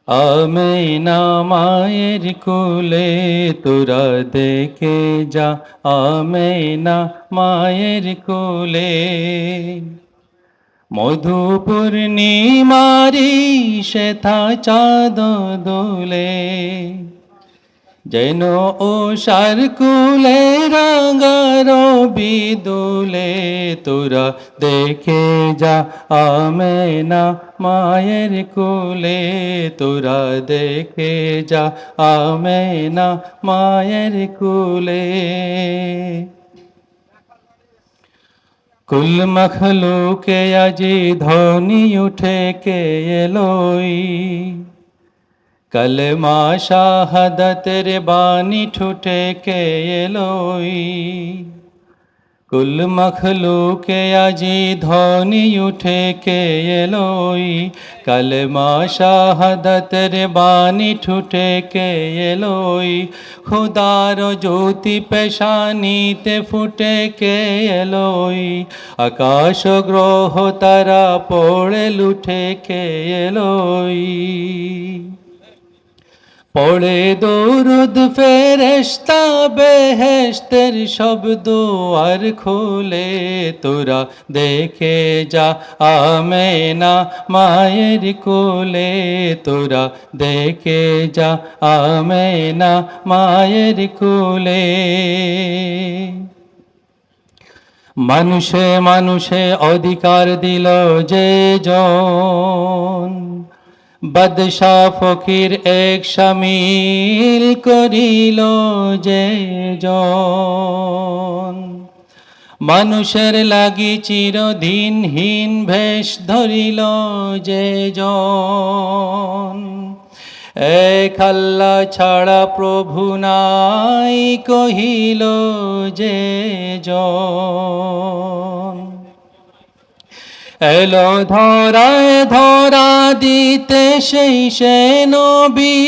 আমেনা মায়ের কোলে তোরা দেখে যা, আমেনা মায়ের কোলে। মধু পূর্ণিমারি সেথা চাঁদ দোলে, যেন ওষার কুলে রাঙা রবি দোলে। তোরা দেখে যা, আমেনা মায়ের কোলে তোরা দেখে যা, আমেনা মায়ের কোলে। কুল মখলুকে আজি ধ্বনি উঠে কে এলোই, কলমা শাহাদাতের বাণী ঠুটে কে এলোই। কুল মখলুকে আজি ধ্বনি উঠে কে এলোই, কলমা শাহাদাতের বাণী ঠুটে কে এলোই। খুদার জ্যোতি পেশানিতে ফুটে কে এলোই, আকাশ গ্রহ তারা পড়ে লুঠে কে এলোই। পড়ে দরুদ ফেরেশতা বেহেশতের সব দুয়ার খুলে। তোরা দেখে যা, আমেনা মায়ের কোলে তোরা দেখে যা, আমেনা মায়ের কোলে। মানুষে মানুষে অধিকার দিল যে জন, বাদশা ফকির এক শামিল করিল যে জন। মানুষের লাগি চিরদিনহীন ভেষ ধরিল যে জন। এক আল্লাহ ছাড়া প্রভু নাই কহিল যে জন। এলো ধরায় ধরা দিতে সেই সে নবী,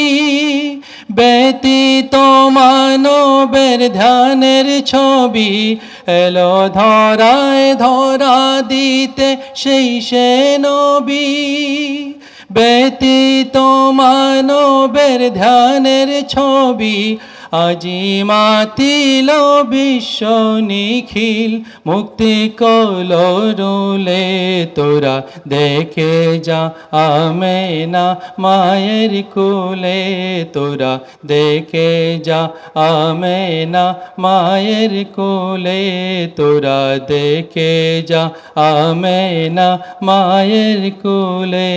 ব্যতীত মানবের ধ্যানের ছবি। এলো ধরায় ধরা দিতে সেই সে নবী, ব্যতীত মানবের ধ্যানের ছবি। আজি মাতিল বিশ্ব নিখিল মুক্তি কলরুলে। তোরা দেখে যা, আমেনা মায়ের কোলে তোরা দেখে যা, আমেনা মায়ের কোলে তোরা দেখে যা, আমেনা মায়ের কোলে।